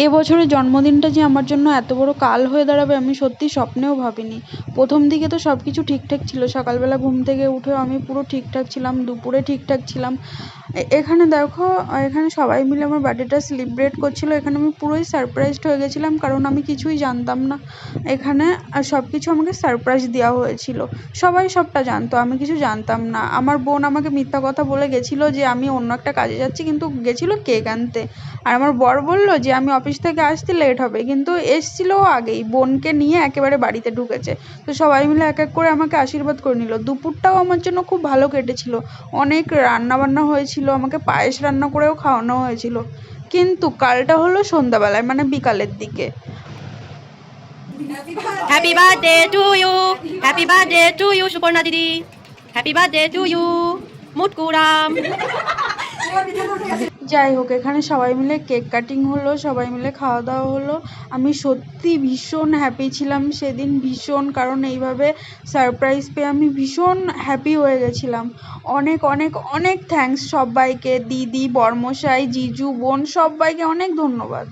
এবছরের জন্মদিনটা যে আমার জন্য এত বড় কাল হয়ে দাঁড়াবে আমি সত্যি স্বপ্নেও ভাবিনি। প্রথম দিকে তো সব কিছু ঠিকঠাক ছিল, সকালবেলা ঘুম থেকে উঠেও আমি পুরো ঠিকঠাক ছিলাম, দুপুরে ঠিকঠাক ছিলাম। এখানে দেখো, এখানে সবাই মিলে আমার বার্থডেটা সেলিব্রেট করছিল, এখানে আমি পুরোই সারপ্রাইজড হয়ে গেছিলাম, কারণ আমি কিছুই জানতাম না। এখানে সব কিছু আমাকে সারপ্রাইজ দেওয়া হয়েছিল, সবাই সবটা জানতো, আমি কিছু জানতাম না। আমার বোন আমাকে মিথ্যা কথা বলে গেছিলো যে আমি অন্য একটা কাজে যাচ্ছি, কিন্তু গেছিলো কেক আনতে। আর আমার বর বলল যে আমি অফিস থেকে আসতে লেট হবে, কিন্তু এসছিল আগেই, বোনকে নিয়ে একেবারে বাড়িতে ঢুকেছে। তো সবাই মিলে এক এক করে আমাকে আশীর্বাদ করে নিল। দুপুরটাও আমার জন্য খুব ভালো কেটেছিল, অনেক রান্না বান্না হয়েছিল, আমাকে পায়েস রান্না করেও খাওয়ানো হয়েছিল। কিন্তু কালটা হলো সন্ধ্যাবেলায়, মানে বিকালের দিকে। Happy birthday to you, happy birthday to you Suparna দিদি, হ্যাপি বার্থডে টু ইউ মুটকুরাম। যাই হোক, এখানে সবাই মিলে কেক কাটিং হলো, সবাই মিলে খাওয়া দাওয়া হলো। আমি সত্যি ভীষণ হ্যাপি ছিলাম সেদিন, ভীষণ, কারণ এইভাবে সারপ্রাইজ পেয়ে আমি ভীষণ হ্যাপি হয়ে গেছিলাম। অনেক অনেক অনেক থ্যাঙ্কস সবাইকে, দিদি, বর্মশাই, জিজু, বোন, সবাইকে অনেক ধন্যবাদ।